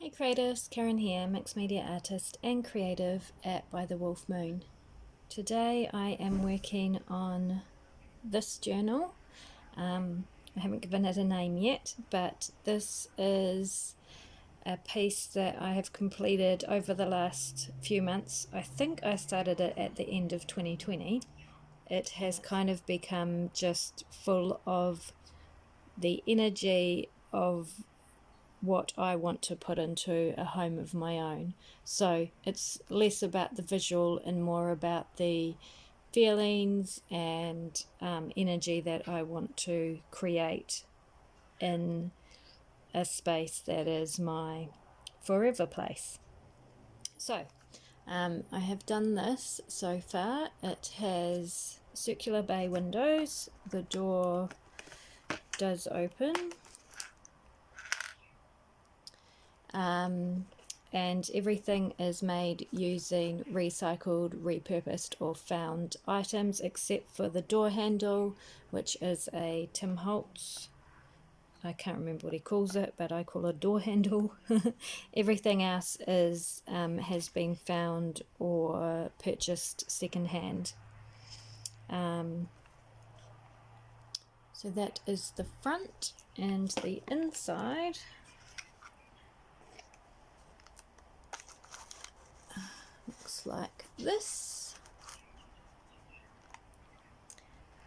Hey creatives, Karen here, mixed media artist and creative at By the Wolf Moon. Today I am working on this journal. I haven't given it a name yet, but this is a piece that I have completed over the last few months. I think I started it at the end of 2020. It has kind of become just full of the energy of what I want to put into a home of my own. So it's less about the visual and more about the feelings and energy that I want to create in a space that is my forever place. So I have done this so far. It has circular bay windows. The door does open. And everything is made using recycled, repurposed or found items except for the door handle, which is a Tim Holtz. I can't remember what he calls it, but I call it a door handle. Everything else is has been found or purchased secondhand. So that is the front, and the inside looks like this.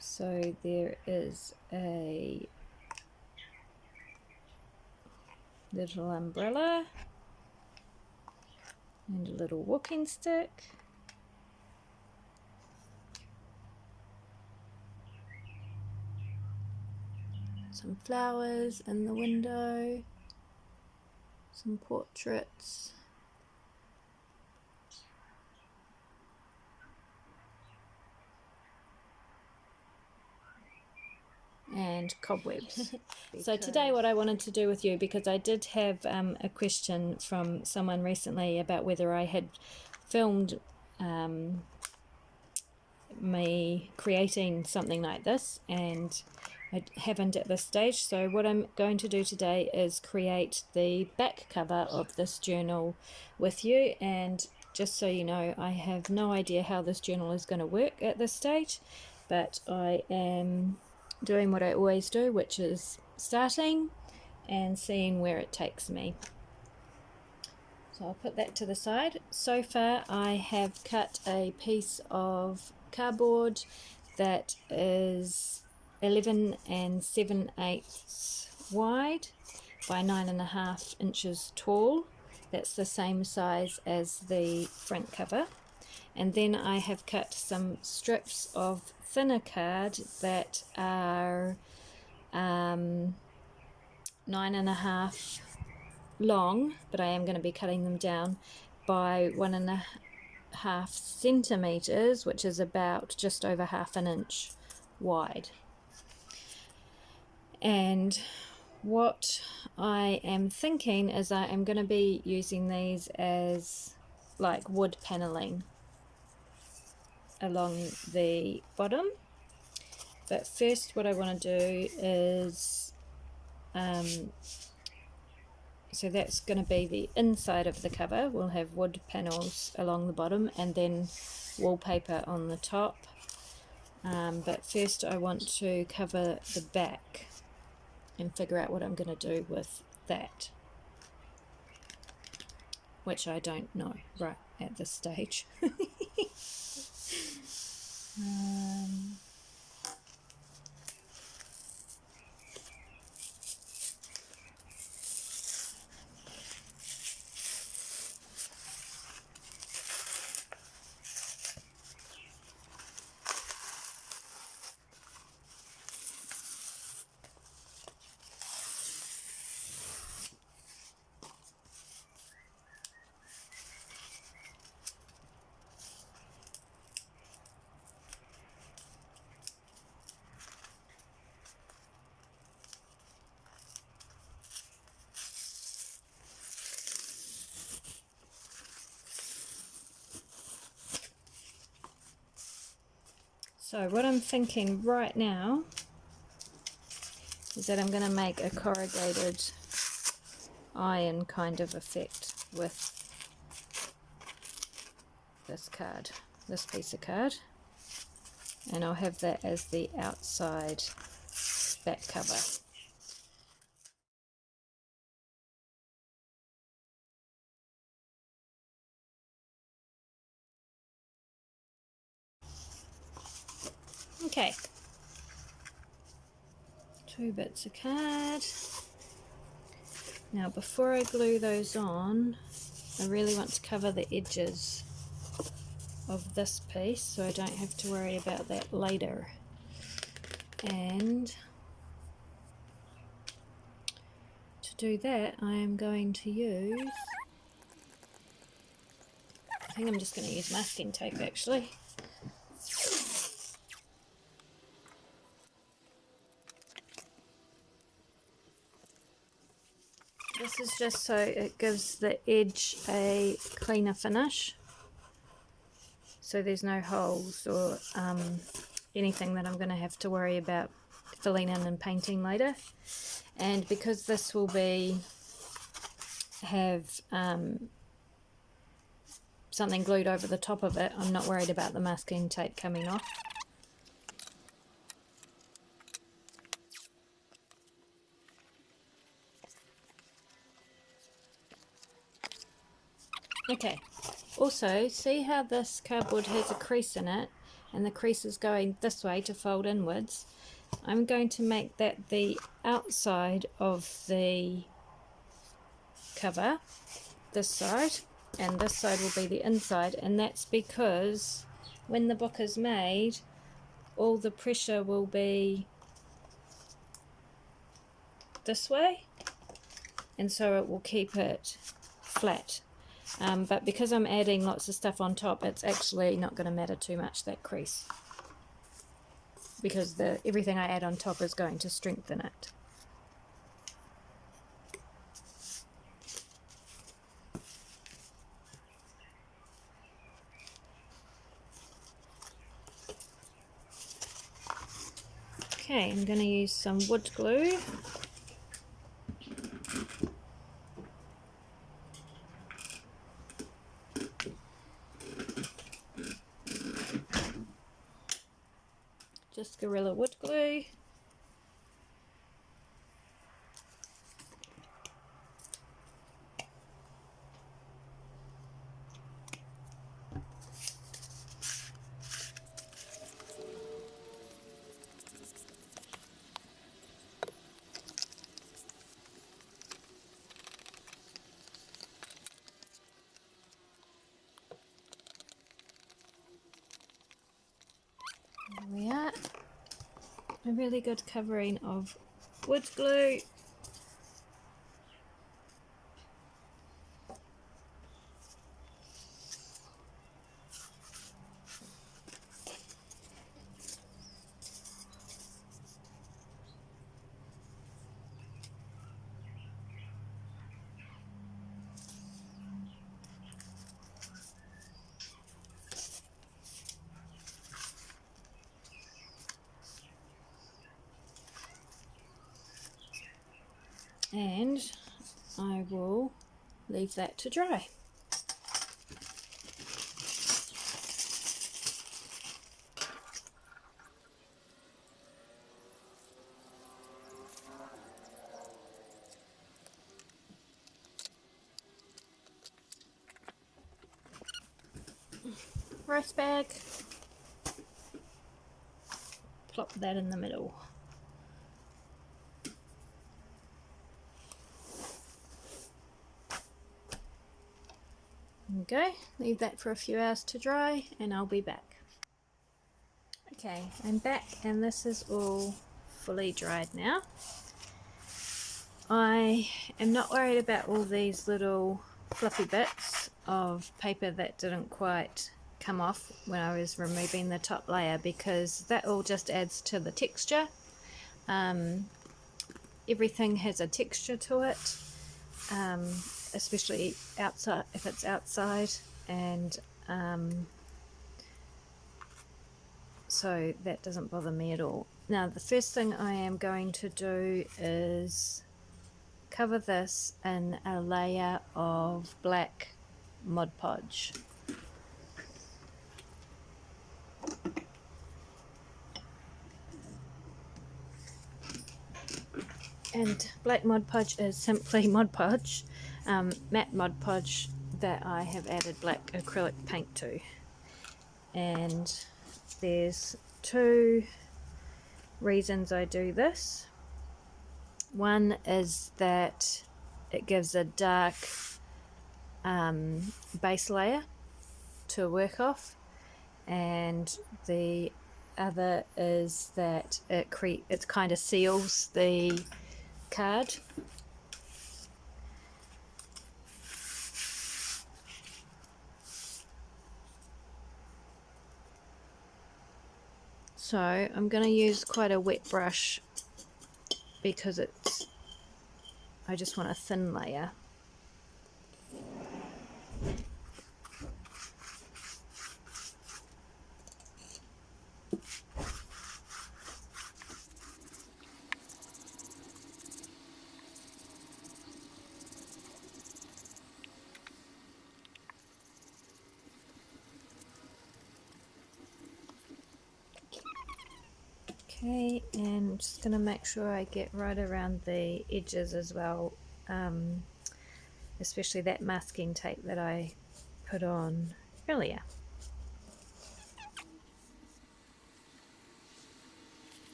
So there is a little umbrella and a little walking stick. Some flowers in the window, some portraits. And cobwebs. So today what I wanted to do with you, because I did have a question from someone recently about whether I had filmed me creating something like this, and I haven't at this stage. So what I'm going to do today is create the back cover of this journal with you. And just so you know, I have no idea how this journal is going to work at this stage, but I am doing what I always do, which is starting and seeing where it takes me. So I'll put that to the side. So far I have cut a piece of cardboard that is 11 7/8 wide by 9.5 inches tall. That's the same size as the front cover. And then I have cut some strips of thinner card that are 9.5 long, but I am going to be cutting them down, by 1.5 centimeters, which is about just over half an inch wide. And what I am thinking is I am going to be using these as like wood paneling along the bottom. But first what I want to do is so that's going to be the inside of the cover. We'll have wood panels along the bottom and then wallpaper on the top. But first I want to cover the back and figure out what I'm going to do with that, which I don't know right at this stage. So what I'm thinking right now is that I'm going to make a corrugated iron kind of effect with this card, this piece of card, and I'll have that as the outside back cover. Okay, 2 bits of card. Now before I glue those on, I really want to cover the edges of this piece so I don't have to worry about that later. And to do that, I am going to use, I think I'm just going to use masking tape actually. This is just so it gives the edge a cleaner finish, so there's no holes or anything that I'm going to have to worry about filling in and painting later. And because this will have something glued over the top of it, I'm not worried about the masking tape coming off. Okay, also see how this cardboard has a crease in it and the crease is going this way to fold inwards. I'm going to make that the outside of the cover, this side, and this side will be the inside, and that's because when the book is made all the pressure will be this way, and so it will keep it flat. But because I'm adding lots of stuff on top, it's actually not going to matter too much, that crease, because everything I add on top is going to strengthen it. Okay, I'm going to use some wood glue. Just Gorilla wood glue. There we are. A really good covering of wood glue. And I will leave that to dry. Rice bag, plop that in the middle. There we go, leave that for a few hours to dry and I'll be back. Okay, I'm back and this is all fully dried now. I am not worried about all these little fluffy bits of paper that didn't quite come off when I was removing the top layer, because that all just adds to the texture. Everything has a texture to it, especially outside, if it's outside, and so that doesn't bother me at all. Now the first thing I am going to do is cover this in a layer of black Mod Podge. And black Mod Podge is simply Mod Podge, matte Mod Podge that I have added black acrylic paint to. And there's two reasons I do this. One is that it gives a dark base layer to work off, and the other is that it kind of seals the card. So I'm going to use quite a wet brush because I just want a thin layer. Okay, and I'm just going to make sure I get right around the edges as well, especially that masking tape that I put on earlier.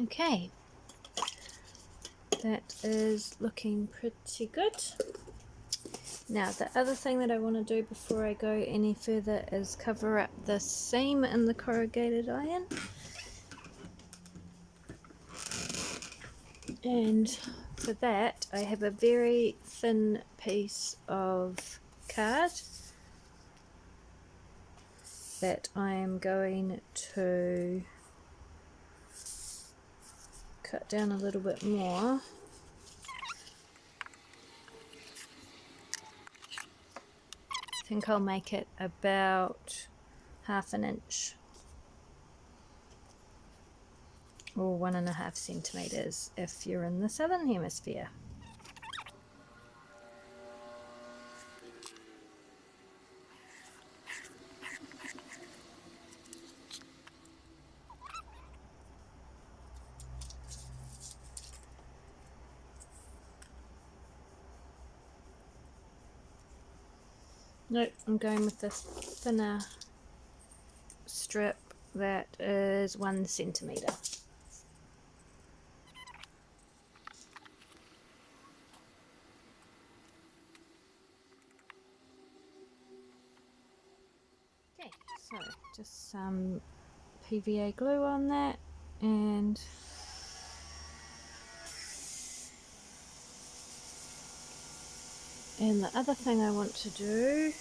Okay, that is looking pretty good. Now the other thing that I want to do before I go any further is cover up the seam in the corrugated iron. And for that I have a very thin piece of card that I am going to cut down a little bit more. I think I'll make it about 1/2 inch or 1.5 centimeters if you're in the southern hemisphere. Nope, I'm going with this thinner strip that is 1 centimeter. Okay, so just some PVA glue on that, and the other thing I want to do,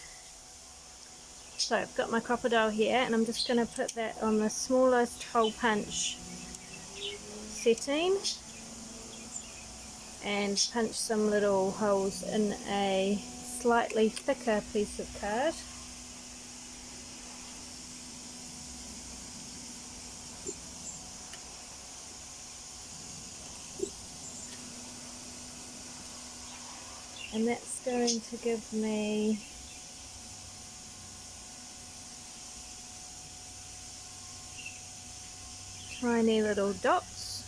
so I've got my crocodile here and I'm just going to put that on the smallest hole punch setting and punch some little holes in a slightly thicker piece of card. And that's going to give me tiny little dots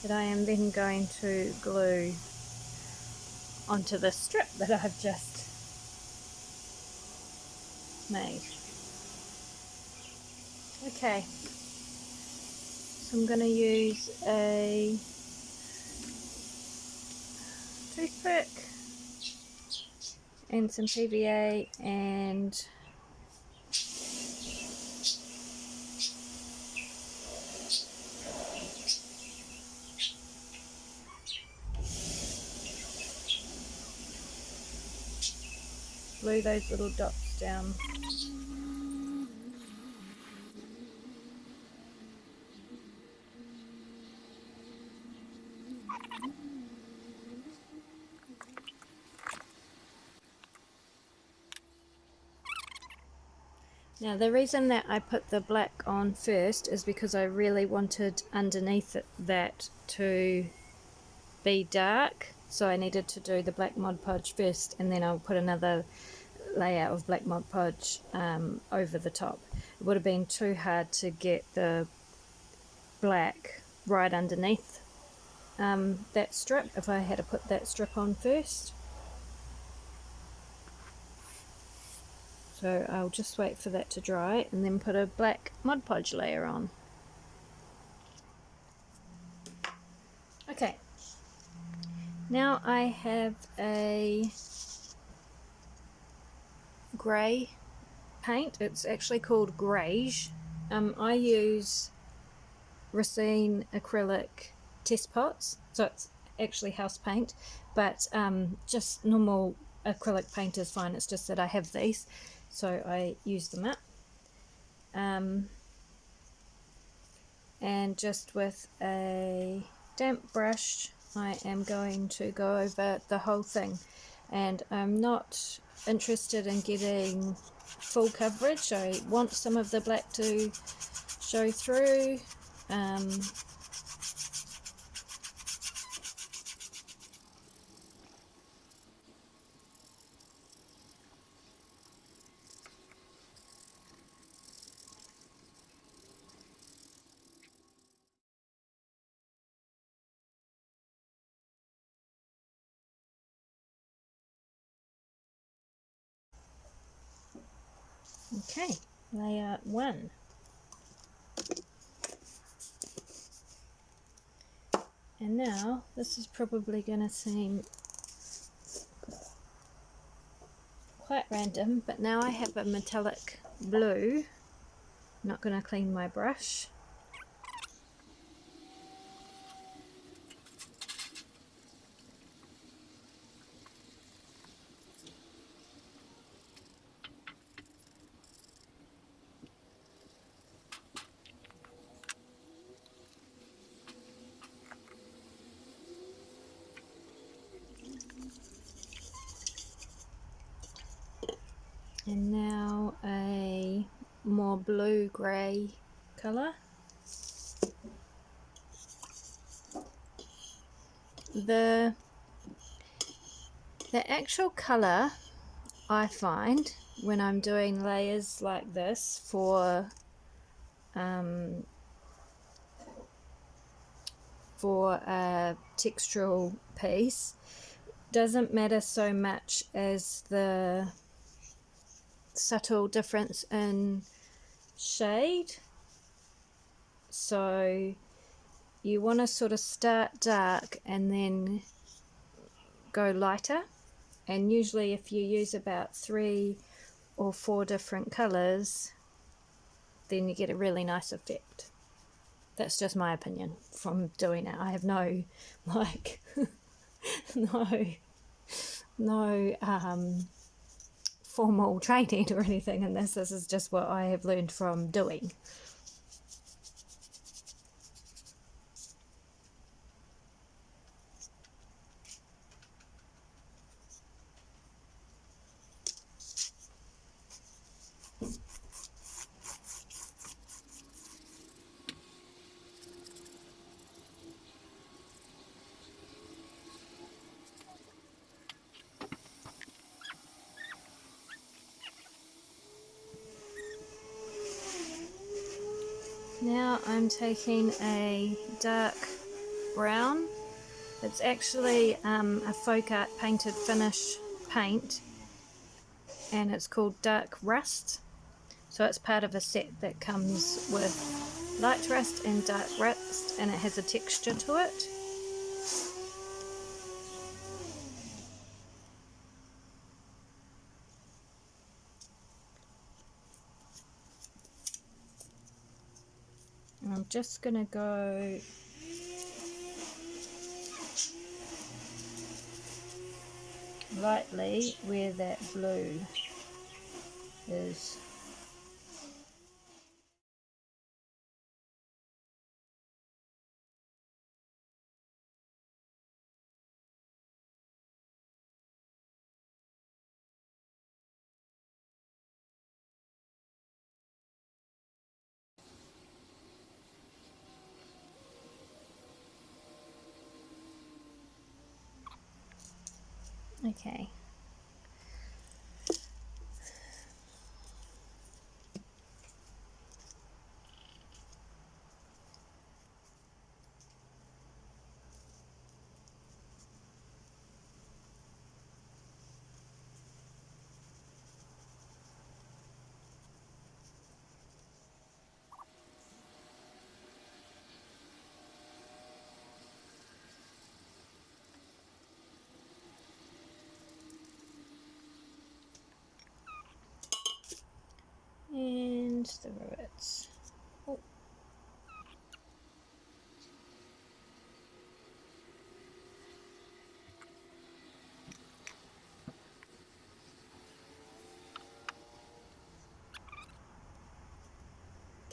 that I am then going to glue onto the strip that I've just made. Okay, so I'm going to use a toothpick and some PVA and glue those little dots down. Now the reason that I put the black on first is because I really wanted underneath that to be dark, so I needed to do the black Mod Podge first, and then I'll put another layer of black Mod Podge over the top. It would have been too hard to get the black right underneath that strip if I had to put that strip on first. So I'll just wait for that to dry and then put a black Mod Podge layer on. Okay, now I have a grey paint. It's actually called Greige. I use Racine acrylic test pots, so it's actually house paint, but just normal acrylic paint is fine. It's just that I have these, so I use them up. And just with a damp brush I am going to go over the whole thing, and I'm not interested in getting full coverage. I want some of the black to show through. Okay, layer 1. And now this is probably going to seem quite random, but now I have a metallic blue. I'm not going to clean my brush. And now a more blue-grey colour. The actual colour I find when I'm doing layers like this for a textural piece doesn't matter so much as the subtle difference in shade. So you want to sort of start dark and then go lighter, and usually if you use about 3 or 4 different colors, then you get a really nice effect. That's just my opinion from doing it. I have no like no formal training or anything in this. This is just what I have learned from doing. Now I'm taking a dark brown. It's actually a folk art painted finish paint, and it's called Dark Rust. So it's part of a set that comes with light rust and dark rust, and it has a texture to it. And I'm just going to go lightly where that blue is. Okay. And the rivets. Oh.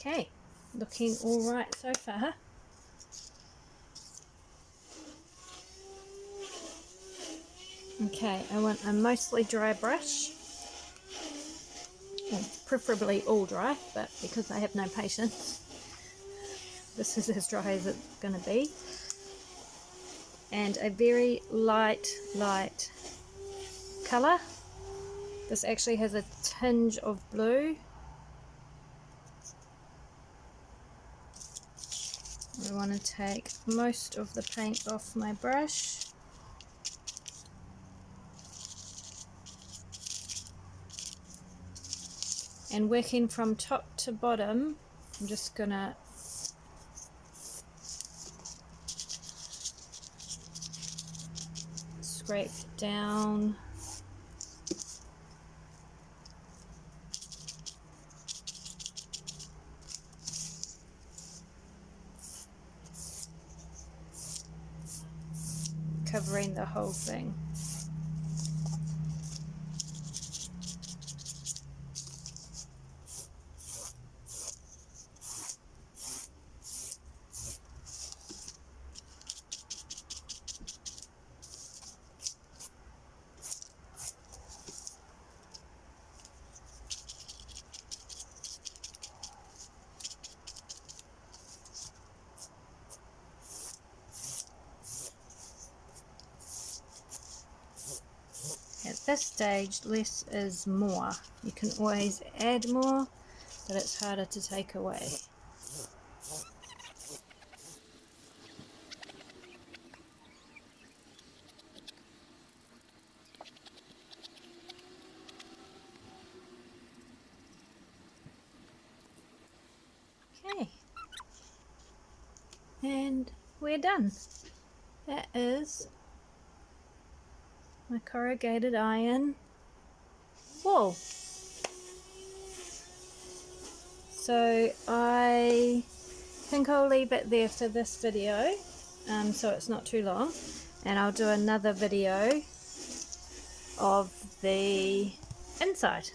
Okay, looking all right so far. Okay, I want a mostly dry brush, well, preferably all dry, but because I have no patience, this is as dry as it's going to be. And a very light colour. This actually has a tinge of blue. I want to take most of the paint off my brush. And working from top to bottom, I'm just going to scrape down. Covering the whole thing. At this stage, less is more. You can always add more, but it's harder to take away. Okay, and we're done. That is my corrugated iron wall. So I think I'll leave it there for this video, so it's not too long, and I'll do another video of the inside,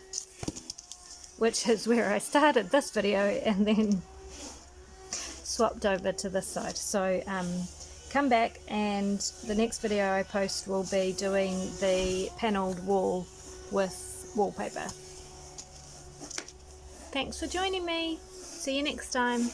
which is where I started this video and then swapped over to this side. So come back, and the next video I post will be doing the panelled wall with wallpaper. Thanks for joining me. See you next time.